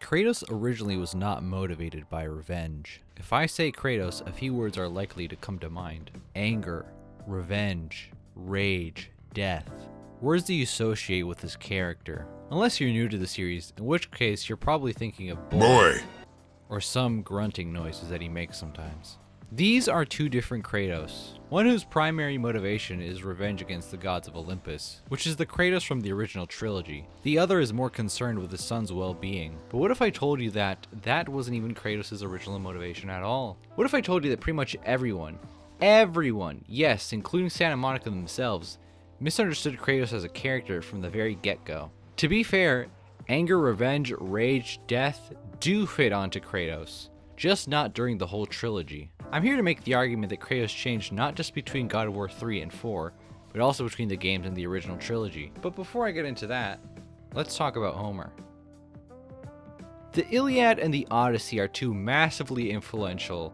Kratos originally was not motivated by revenge. If I say Kratos, a few words are likely to come to mind. Anger, revenge, rage, death. Words that you associate with this character. Unless you're new to the series, in which case you're probably thinking of boy, or some grunting noises that he makes sometimes. These are two different Kratos. One whose primary motivation is revenge against the gods of Olympus, which is the Kratos from the original trilogy. The other is more concerned with his son's well-being. But what if I told you that that wasn't even Kratos' original motivation at all? What if I told you that pretty much everyone, yes, including Santa Monica themselves, misunderstood Kratos as a character from the very get-go? To be fair, anger, revenge, rage, death do fit onto Kratos, just not during the whole trilogy. I'm here to make the argument that Kratos changed not just between God of War 3 and 4, but also between the games and the original trilogy. But before I get into that, let's talk about Homer. The Iliad and the Odyssey are two massively influential...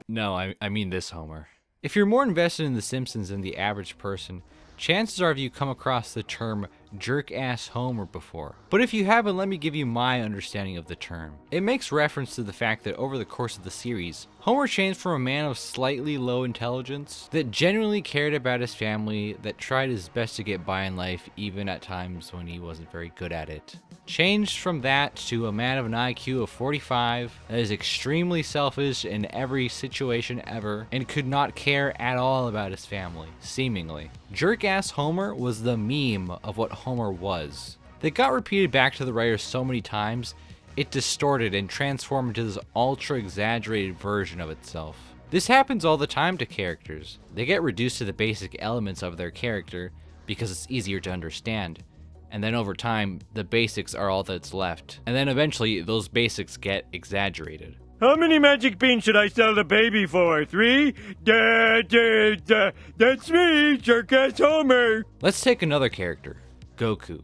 No, I mean this Homer. If you're more invested in The Simpsons than the average person, chances are you've come across the term jerk-ass Homer before. But if you haven't, let me give you my understanding of the term. It makes reference to the fact that over the course of the series, Homer changed from a man of slightly low intelligence that genuinely cared about his family, that tried his best to get by in life even at times when he wasn't very good at it. Changed from that to a man of an IQ of 45 that is extremely selfish in every situation ever and could not care at all about his family, seemingly. Jerk-ass Homer was the meme of what Homer was. That got repeated back to the writers so many times, it distorted and transformed into this ultra-exaggerated version of itself. This happens all the time to characters. They get reduced to the basic elements of their character because it's easier to understand. And then over time, the basics are all that's left. And then eventually, those basics get exaggerated. How many magic beans should I sell the baby for? 3? That's me, jerk-ass Homer! Let's take another character, Goku.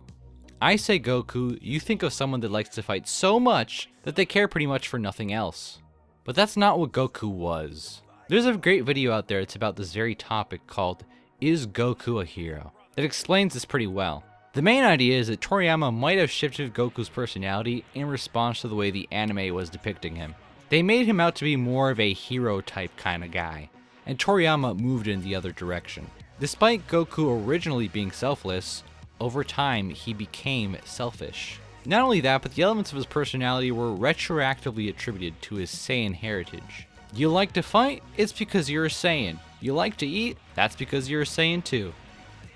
I say Goku, you think of someone that likes to fight so much that they care pretty much for nothing else. But that's not what Goku was. There's a great video out there that's about this very topic called, Is Goku a Hero? That explains this pretty well. The main idea is that Toriyama might have shifted Goku's personality in response to the way the anime was depicting him. They made him out to be more of a hero type kind of guy, and Toriyama moved in the other direction. Despite Goku originally being selfless, over time he became selfish. Not only that, but the elements of his personality were retroactively attributed to his Saiyan heritage. You like to fight? It's because you're a Saiyan. You like to eat? That's because you're a Saiyan too.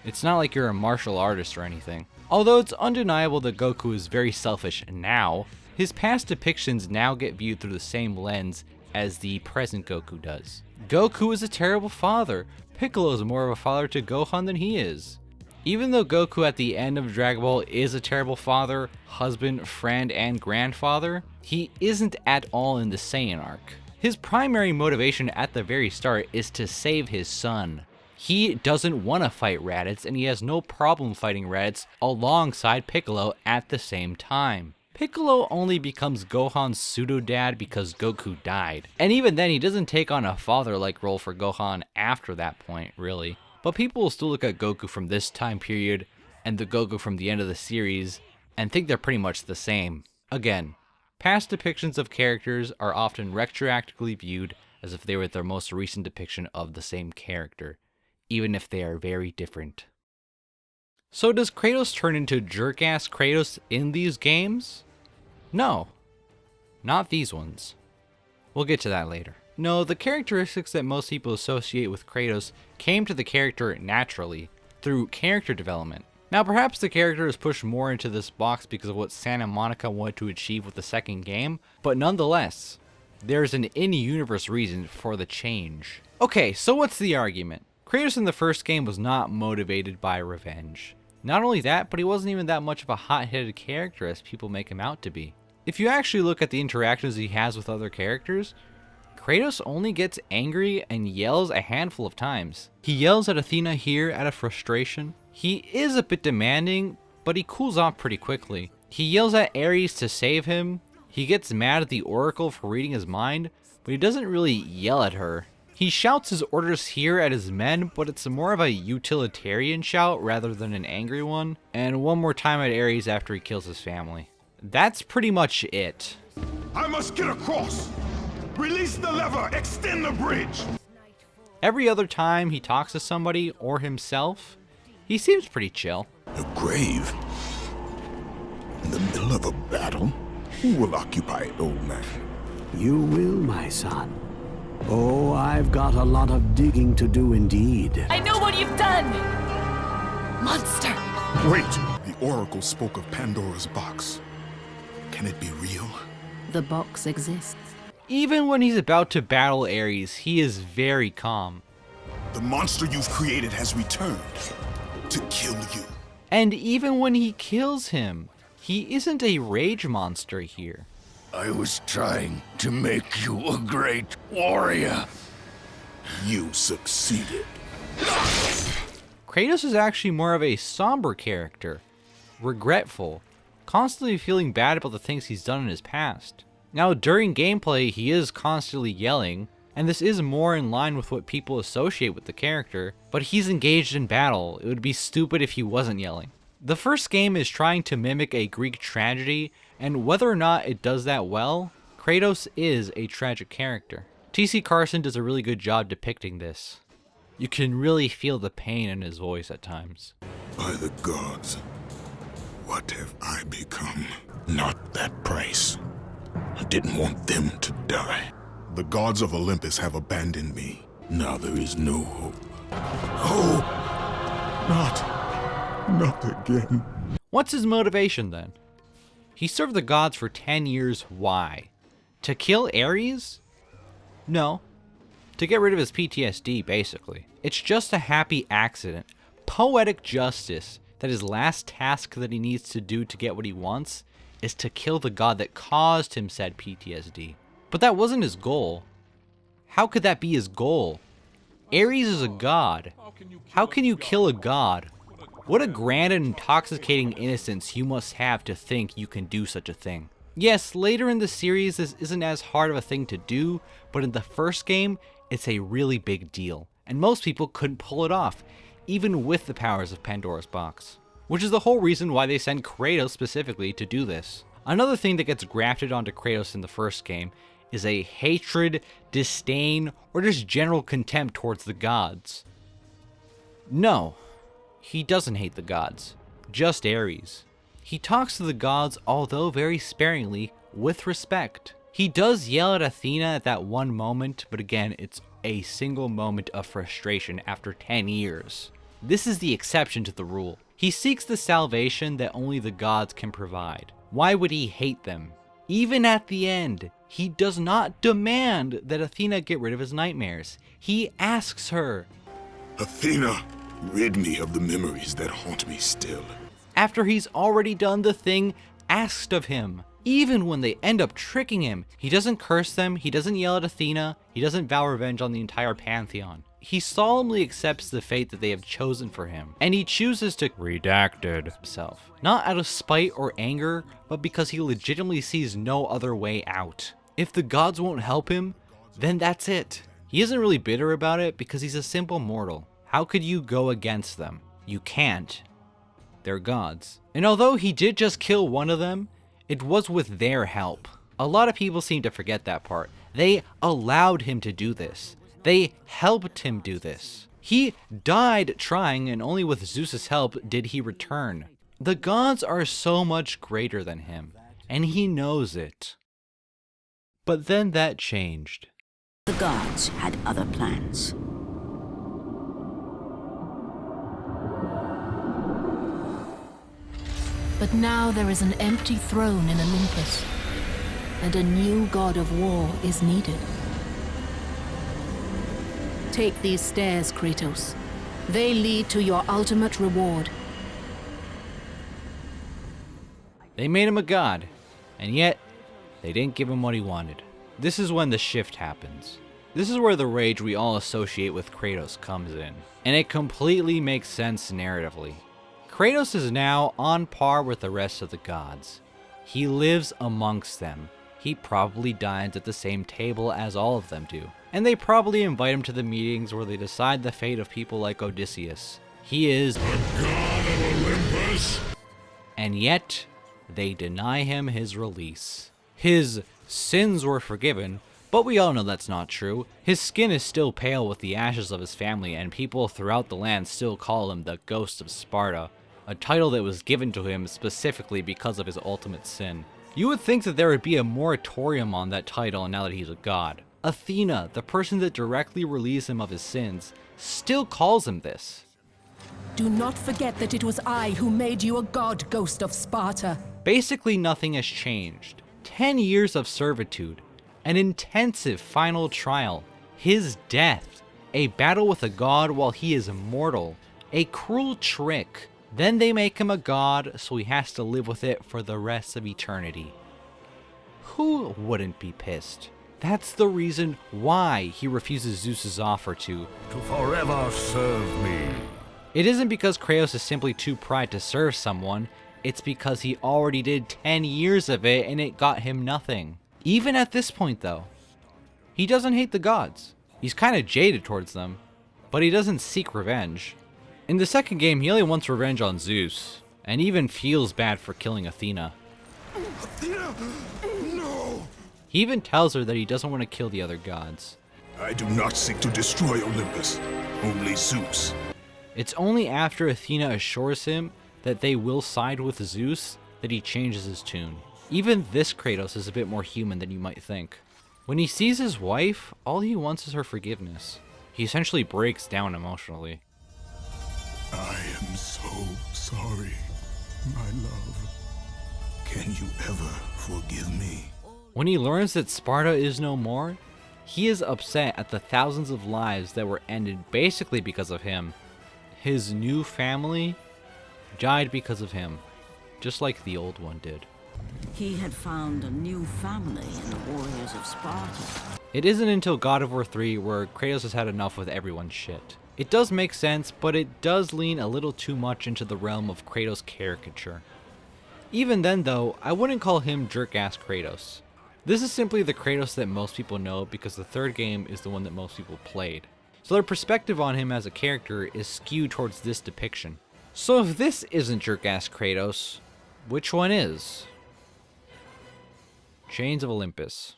It's not like you're a martial artist or anything. Although it's undeniable that Goku is very selfish now, his past depictions now get viewed through the same lens as the present Goku does. Goku is a terrible father. Piccolo is more of a father to Gohan than he is. Even though Goku at the end of Dragon Ball is a terrible father, husband, friend, and grandfather, he isn't at all in the Saiyan arc. His primary motivation at the very start is to save his son. He doesn't want to fight Raditz, and he has no problem fighting Raditz alongside Piccolo at the same time. Piccolo only becomes Gohan's pseudo-dad because Goku died. And even then, he doesn't take on a father-like role for Gohan after that point, really. But people will still look at Goku from this time period and the Goku from the end of the series and think they're pretty much the same. Again, past depictions of characters are often retroactively viewed as if they were their most recent depiction of the same character, even if they are very different. So does Kratos turn into jerk-ass Kratos in these games? No. Not these ones. We'll get to that later. No, the characteristics that most people associate with Kratos came to the character naturally, through character development. Now perhaps the character is pushed more into this box because of what Santa Monica wanted to achieve with the second game, but nonetheless, there's an in-universe reason for the change. Okay, so what's the argument? Kratos in the first game was not motivated by revenge. Not only that, but he wasn't even that much of a hot-headed character as people make him out to be. If you actually look at the interactions he has with other characters, Kratos only gets angry and yells a handful of times. He yells at Athena here out of frustration. He is a bit demanding, but he cools off pretty quickly. He yells at Ares to save him. He gets mad at the Oracle for reading his mind, but he doesn't really yell at her. He shouts his orders here at his men, but it's more of a utilitarian shout rather than an angry one. And one more time at Ares after he kills his family. That's pretty much it. I must get across! Release the lever! Extend the bridge! Every other time he talks to somebody or himself, he seems pretty chill. A grave? In the middle of a battle? Who will occupy it, old man? You will, my son. Oh, I've got a lot of digging to do indeed. I know what you've done! Monster! Wait! The Oracle spoke of Pandora's box. Can it be real? The box exists. Even when he's about to battle Ares, he is very calm. The monster you've created has returned to kill you. And even when he kills him, he isn't a rage monster here. I was trying to make you a great warrior. You succeeded. Kratos is actually more of a somber character, regretful, constantly feeling bad about the things he's done in his past. Now, during gameplay, he is constantly yelling, and this is more in line with what people associate with the character, but he's engaged in battle. It would be stupid if he wasn't yelling. The first game is trying to mimic a Greek tragedy, and whether or not it does that well, Kratos is a tragic character. T.C. Carson does a really good job depicting this. You can really feel the pain in his voice at times. By the gods, what have I become? Not that price. I didn't want them to die. The gods of Olympus have abandoned me. Now there is no hope. Hope! Not again. What's his motivation then? He served the gods for 10 years, why? To kill Ares? No. To get rid of his PTSD, basically. It's just a happy accident. Poetic justice that his last task that he needs to do to get what he wants is to kill the god that caused him said PTSD. But that wasn't his goal. How could that be his goal? Ares is a god. How can you kill a god? What a grand and intoxicating innocence you must have to think you can do such a thing. Yes, later in the series this isn't as hard of a thing to do, but in the first game, it's a really big deal. And most people couldn't pull it off, even with the powers of Pandora's box. Which is the whole reason why they send Kratos specifically to do this. Another thing that gets grafted onto Kratos in the first game is a hatred, disdain, or just general contempt towards the gods. No, he doesn't hate the gods, just Ares. He talks to the gods, although very sparingly, with respect. He does yell at Athena at that one moment, but again, it's a single moment of frustration after 10 years. This is the exception to the rule. He seeks the salvation that only the gods can provide. Why would he hate them? Even at the end, he does not demand that Athena get rid of his nightmares. He asks her. Athena, rid me of the memories that haunt me still. After he's already done the thing asked of him. Even when they end up tricking him, he doesn't curse them, he doesn't yell at Athena, he doesn't vow revenge on the entire pantheon. He solemnly accepts the fate that they have chosen for him, and he chooses to redacted himself. Not out of spite or anger, but because he legitimately sees no other way out. If the gods won't help him, then that's it. He isn't really bitter about it because he's a simple mortal. How could you go against them? You can't. They're gods. And although he did just kill one of them, it was with their help. A lot of people seem to forget that part. They allowed him to do this. They helped him do this. He died trying, and only with Zeus's help did he return. The gods are so much greater than him, and he knows it. But then that changed. The gods had other plans. But now there is an empty throne in Olympus, and a new god of war is needed. Take these stairs, Kratos. They lead to your ultimate reward. They made him a god, and yet they didn't give him what he wanted. This is when the shift happens. This is where the rage we all associate with Kratos comes in, and it completely makes sense narratively. Kratos is now on par with the rest of the gods. He lives amongst them. He probably dines at the same table as all of them do. And they probably invite him to the meetings where they decide the fate of people like Odysseus. He is The god of Olympus? And yet, they deny him his release. His sins were forgiven, but we all know that's not true. His skin is still pale with the ashes of his family, and people throughout the land still call him the Ghost of Sparta, a title that was given to him specifically because of his ultimate sin. You would think that there would be a moratorium on that title now that he's a god. Athena, the person that directly relieves him of his sins, still calls him this. Do not forget that it was I who made you a god, Ghost of Sparta. Basically nothing has changed. 10 years of servitude, an intensive final trial, his death, a battle with a god while he is immortal, a cruel trick. Then they make him a god, so he has to live with it for the rest of eternity. Who wouldn't be pissed? That's the reason why he refuses Zeus's offer to forever serve me. It isn't because Kratos is simply too proud to serve someone, it's because he already did 10 years of it and it got him nothing. Even at this point though, he doesn't hate the gods. He's kind of jaded towards them, but he doesn't seek revenge. In the second game, he only wants revenge on Zeus, and even feels bad for killing Athena. Athena! No! He even tells her that he doesn't want to kill the other gods. I do not seek to destroy Olympus, only Zeus. It's only after Athena assures him that they will side with Zeus that he changes his tune. Even this Kratos is a bit more human than you might think. When he sees his wife, all he wants is her forgiveness. He essentially breaks down emotionally. I am so sorry, my love. Can you ever forgive me? When he learns that Sparta is no more, he is upset at the thousands of lives that were ended basically because of him. His new family died because of him, just like the old one did. He had found a new family in the warriors of Sparta. It isn't until God of War 3 where Kratos has had enough with everyone's shit. It does make sense, but it does lean a little too much into the realm of Kratos caricature. Even then though, I wouldn't call him jerk-ass Kratos. This is simply the Kratos that most people know because the third game is the one that most people played. So their perspective on him as a character is skewed towards this depiction. So if this isn't jerk-ass Kratos, which one is? Chains of Olympus.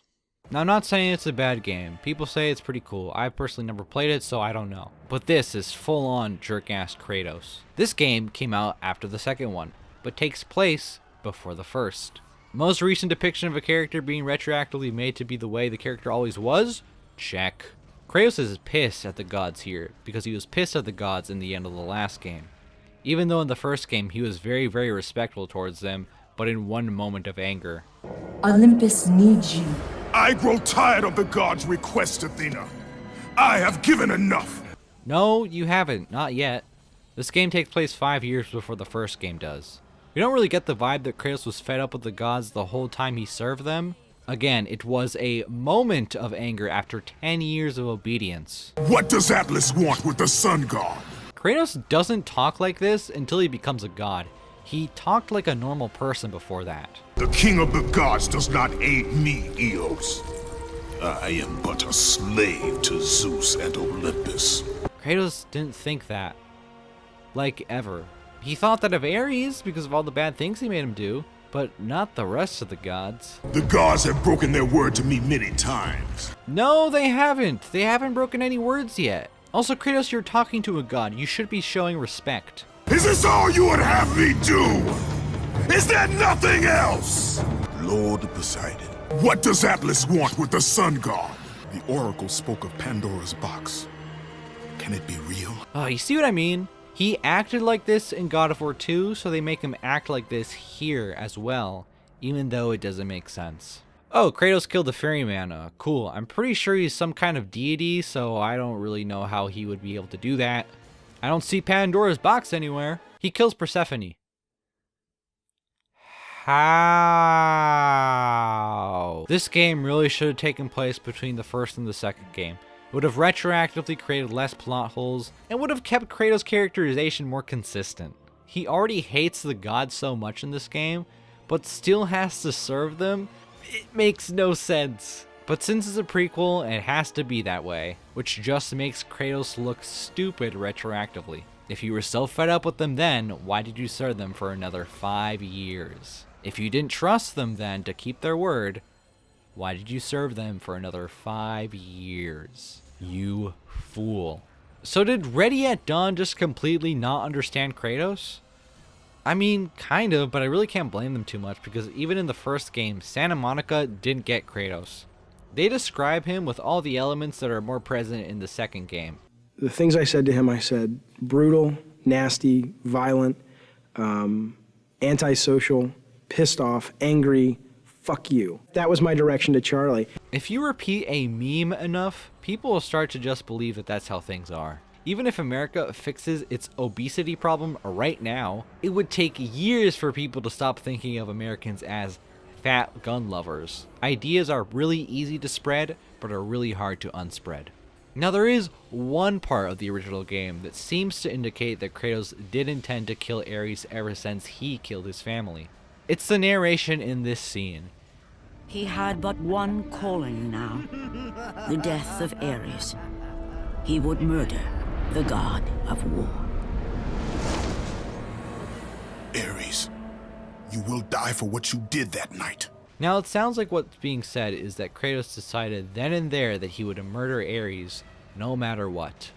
Now, I'm not saying it's a bad game. People say it's pretty cool. I personally never played it, so I don't know. But this is full-on jerk-ass Kratos. This game came out after the second one, but takes place before the first. Most recent depiction of a character being retroactively made to be the way the character always was? Check. Kratos is pissed at the gods here, because he was pissed at the gods in the end of the last game. Even though in the first game he was very, very respectful towards them, but in one moment of anger. Olympus needs you. I grow tired of the gods' requests, Athena. I have given enough. No, you haven't. Not yet. This game takes place 5 years before the first game does. We don't really get the vibe that Kratos was fed up with the gods the whole time he served them. Again, it was a moment of anger after 10 years of obedience. What does Atlas want with the sun god? Kratos doesn't talk like this until he becomes a god. He talked like a normal person before that. The king of the gods does not aid me, Eos. I am but a slave to Zeus and Olympus. Kratos didn't think that. Like, ever. He thought that of Ares because of all the bad things he made him do, but not the rest of the gods. The gods have broken their word to me many times. No, they haven't. They haven't broken any words yet. Also, Kratos, you're talking to a god. You should be showing respect. Is this all you would have me do? Is there nothing else? Lord Poseidon, what does Atlas want with the sun god? The oracle spoke of Pandora's box. Can it be real? Oh, you see what I mean? He acted like this in God of War 2, so they make him act like this here as well, even though it doesn't make sense. Oh, Kratos killed the ferryman. Cool. I'm pretty sure he's some kind of deity, so I don't really know how he would be able to do that. I don't see Pandora's box anywhere. He kills Persephone. How? This game really should have taken place between the first and the second game. It would have retroactively created less plot holes and would have kept Kratos' characterization more consistent. He already hates the gods so much in this game, but still has to serve them. It makes no sense. But since it's a prequel, it has to be that way, which just makes Kratos look stupid retroactively. If you were so fed up with them then, why did you serve them for another 5 years? If you didn't trust them then to keep their word, why did you serve them for another 5 years? You fool. So did Ready at Dawn just completely not understand Kratos? I mean, kind of, but I really can't blame them too much because even in the first game, Santa Monica didn't get Kratos. They describe him with all the elements that are more present in the second game. The things I said to him, I said brutal, nasty, violent, antisocial, pissed off, angry, fuck you. That was my direction to Charlie. If you repeat a meme enough, people will start to just believe that that's how things are. Even if America fixes its obesity problem right now, it would take years for people to stop thinking of Americans as fat gun lovers. Ideas are really easy to spread, but are really hard to unspread. Now there is one part of the original game that seems to indicate that Kratos did intend to kill Ares ever since he killed his family. It's the narration in this scene. He had but one calling now, the death of Ares. He would murder the god of war. Ares, you will die for what you did that night. Now it sounds like what's being said is that Kratos decided then and there that he would murder Ares no matter what.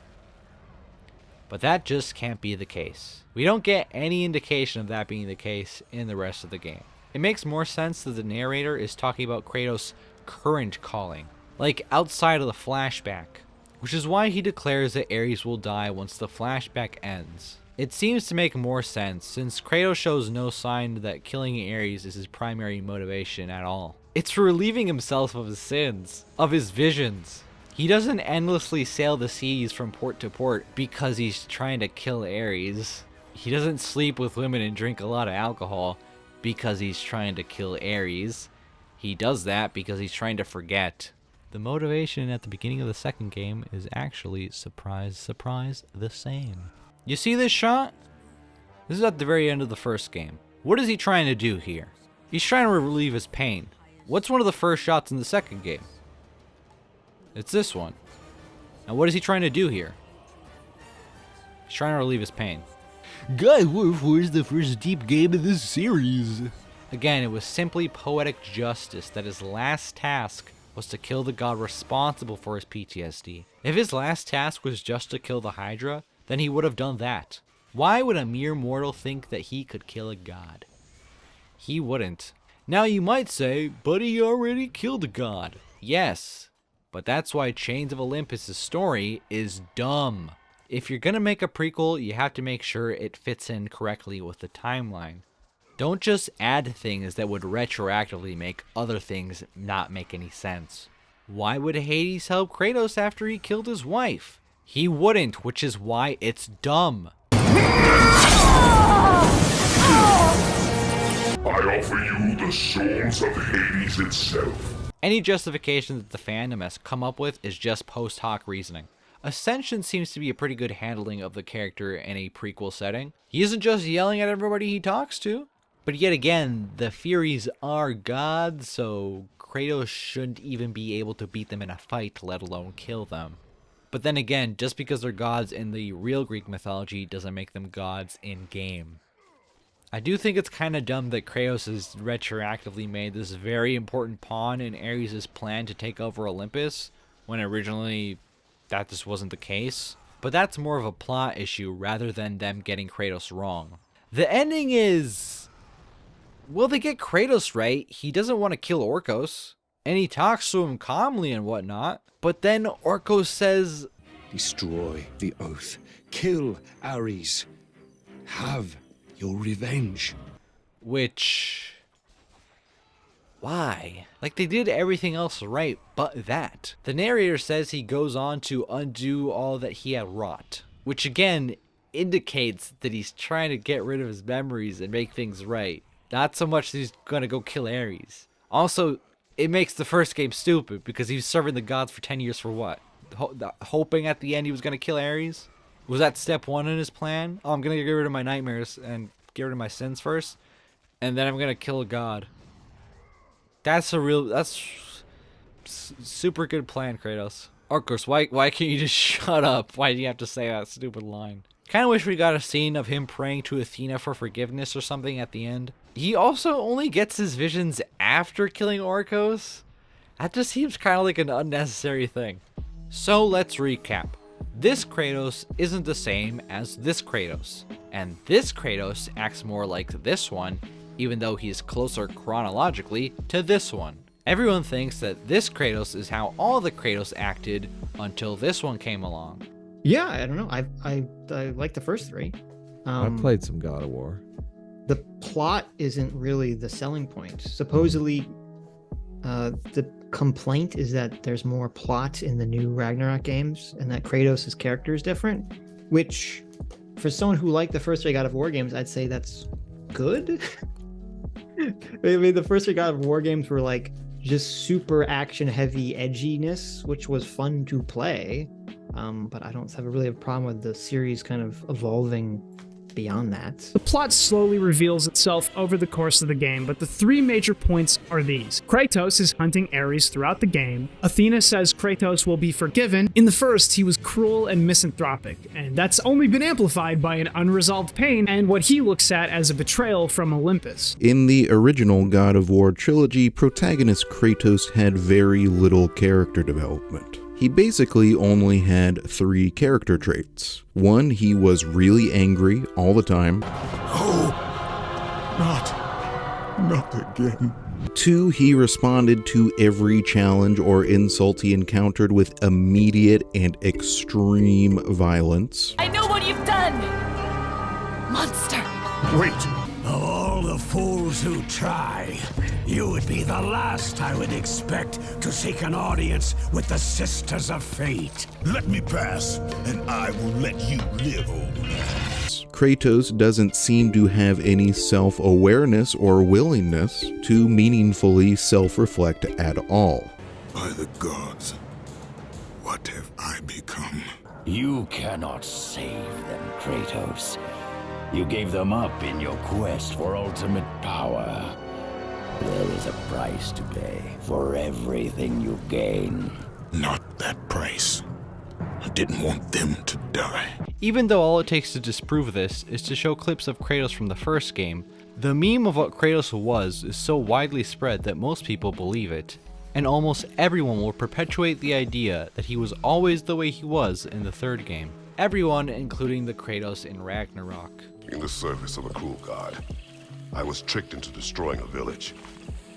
But that just can't be the case. We don't get any indication of that being the case in the rest of the game. It makes more sense that the narrator is talking about Kratos' current calling, like outside of the flashback, which is why he declares that Ares will die once the flashback ends. It seems to make more sense since Kratos shows no sign that killing Ares is his primary motivation at all. It's relieving himself of his sins, of his visions. He doesn't endlessly sail the seas from port to port because he's trying to kill Ares. He doesn't sleep with women and drink a lot of alcohol because he's trying to kill Ares. He does that because he's trying to forget. The motivation at the beginning of the second game is actually, surprise, surprise, the same. You see this shot? This is at the very end of the first game. What is he trying to do here? He's trying to relieve his pain. What's one of the first shots in the second game? It's this one. Now what is he trying to do here? He's trying to relieve his pain. God, where's the first deep game of this series? Again, it was simply poetic justice that his last task was to kill the god responsible for his PTSD. If his last task was just to kill the Hydra, then he would have done that. Why would a mere mortal think that he could kill a god? He wouldn't. Now you might say, but he already killed a god. Yes, but that's why Chains of Olympus' story is dumb. If you're gonna make a prequel, you have to make sure it fits in correctly with the timeline. Don't just add things that would retroactively make other things not make any sense. Why would Hades help Kratos after he killed his wife? He wouldn't, which is why it's dumb. I offer you the souls of Hades itself. Any justification that the fandom has come up with is just post hoc reasoning. Ascension seems to be a pretty good handling of the character in a prequel setting. He isn't just yelling at everybody he talks to. But yet again, the Furies are gods, so Kratos shouldn't even be able to beat them in a fight, let alone kill them. But then again, just because they're gods in the real Greek mythology doesn't make them gods in-game. I do think it's kind of dumb that Kratos has retroactively made this very important pawn in Ares' plan to take over Olympus, when originally that just wasn't the case. But that's more of a plot issue rather than them getting Kratos wrong. The ending is... well, they get Kratos right. He doesn't want to kill Orcos, and he talks to him calmly and whatnot. But then Orcos says, Destroy the oath. Kill Ares. Have your revenge. Which... why? Like, they did everything else right but that. The narrator says he goes on to undo all that he had wrought, which again indicates that he's trying to get rid of his memories and make things right. Not so much that he's gonna go kill Ares. Also, it makes the first game stupid because he was serving the gods for 10 years for what? Hoping at the end he was gonna kill Ares? Was that step one in his plan? Oh, I'm gonna get rid of my nightmares and get rid of my sins first, and then I'm gonna kill a god. That's super good plan, Kratos. Orcos, why can't you just shut up? Why do you have to say that stupid line? Kind of wish we got a scene of him praying to Athena for forgiveness or something at the end. He also only gets his visions after killing Orcos. That just seems kind of like an unnecessary thing. So let's recap. This Kratos isn't the same as this Kratos, and this Kratos acts more like this one, even though he's closer chronologically to this one. Everyone thinks that this Kratos is how all the Kratos acted until this one came along. Yeah, I don't know. I like the first three. I played some God of War. The plot isn't really the selling point. Supposedly, the complaint is that there's more plot in the new Ragnarok games and that Kratos' character is different, which for someone who liked the first three God of War games, I'd say that's good. I mean, the first three God of War games were like just super action heavy edginess, which was fun to play. But I don't really have a problem with the series kind of evolving beyond that. The plot slowly reveals itself over the course of the game, but the three major points are these. Kratos is hunting Ares throughout the game. Athena says Kratos will be forgiven. In the first, he was cruel and misanthropic, and that's only been amplified by an unresolved pain and what he looks at as a betrayal from Olympus. In the original God of War trilogy, protagonist Kratos had very little character development. He basically only had 3 character traits. 1, he was really angry all the time. Oh, not again. 2, he responded to every challenge or insult he encountered with immediate and extreme violence. I know what you've done! Monster! Wait! Of all the fools who try, you would be the last I would expect to seek an audience with the Sisters of Fate. Let me pass, and I will let you live over. Kratos doesn't seem to have any self-awareness or willingness to meaningfully self-reflect at all. By the gods, what have I become? You cannot save them, Kratos. You gave them up in your quest for ultimate power. There is a price to pay for everything you gain. Not that price. I didn't want them to die. Even though all it takes to disprove this is to show clips of Kratos from the first game, the meme of what Kratos was is so widely spread that most people believe it, and almost everyone will perpetuate the idea that he was always the way he was in the third game. Everyone, including the Kratos in Ragnarok. In the service of a cruel god, I was tricked into destroying a village,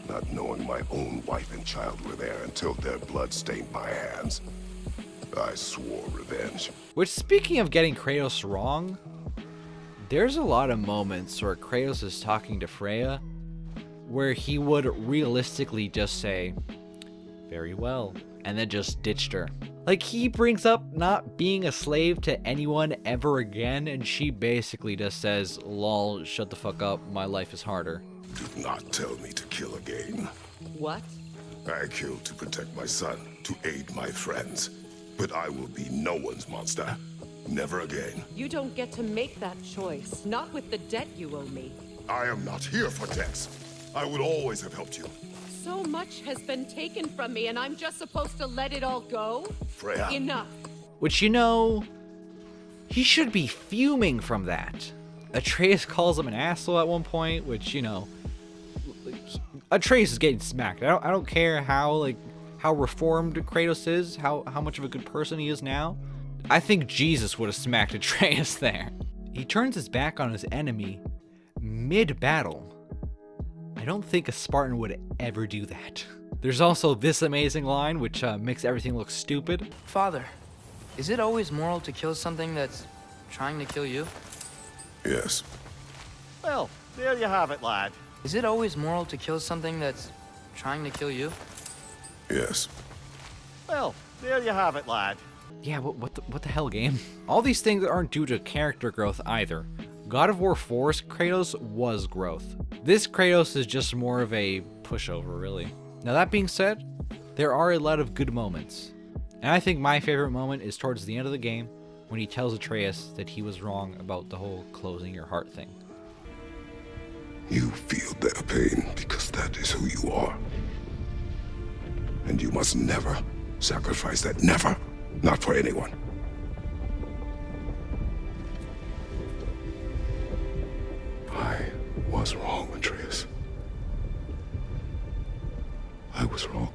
not knowing my own wife and child were there until their blood stained my hands. I swore revenge. Which, speaking of getting Kratos wrong, there's a lot of moments where Kratos is talking to Freya where he would realistically just say, "Very well," and then just ditched her. Like, he brings up not being a slave to anyone ever again, and she basically just says, "Lol, shut the fuck up, my life is harder." Do not tell me to kill again. What? I killed to protect my son, to aid my friends. But I will be no one's monster. Never again. You don't get to make that choice, not with the debt you owe me. I am not here for debts. I would always have helped you. So much has been taken from me, and I'm just supposed to let it all go? Freya. Enough. Which, you know, he should be fuming from that. Atreus calls him an asshole at one point, which, you know, Atreus is getting smacked. I don't care how reformed Kratos is, how much of a good person he is now. I think Jesus would have smacked Atreus there. He turns his back on his enemy mid-battle. I don't think a Spartan would ever do that. There's also this amazing line, which makes everything look stupid. Father, is it always moral to kill something that's trying to kill you? Yes. Well, there you have it, lad. Is it always moral to kill something that's trying to kill you? Yes. Well, there you have it, lad. Yeah, what the hell, game? All these things aren't due to character growth either. God of War 4's Kratos was growth. This Kratos is just more of a pushover, really. Now, that being said, there are a lot of good moments. And I think my favorite moment is towards the end of the game, when he tells Atreus that he was wrong about the whole closing your heart thing. You feel their pain because that is who you are. And you must never sacrifice that. Never. Not for anyone. I was wrong, Atreus. was wrong.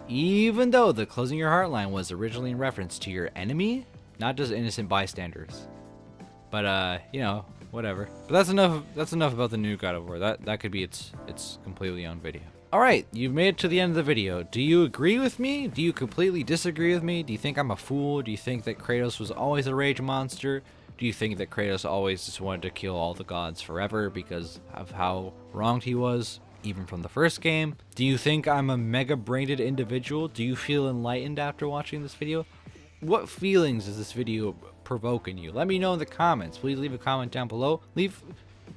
Even though the closing your heart line was originally in reference to your enemy, not just innocent bystanders. But you know, whatever. But that's enough about the new God of War. That could be its completely own video. Alright, you've made it to the end of the video. Do you agree with me? Do you completely disagree with me? Do you think I'm a fool? Do you think that Kratos was always a rage monster? Do you think that Kratos always just wanted to kill all the gods forever because of how wronged he was, even from the first game? Do you think I'm a mega-brained individual? Do you feel enlightened after watching this video? What feelings does this video provoke in you? Let me know in the comments. Please leave a comment down below. Leave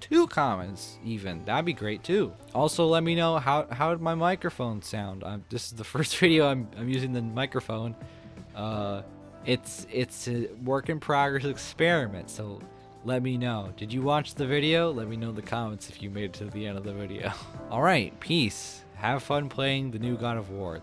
2 comments even. That'd be great too. Also, let me know how did my microphone sound. This is the first video I'm using the microphone. It's a work in progress experiment, so let me know. Did you watch the video? Let me know in the comments if you made it to the end of the video. Alright, peace. Have fun playing the new God of War.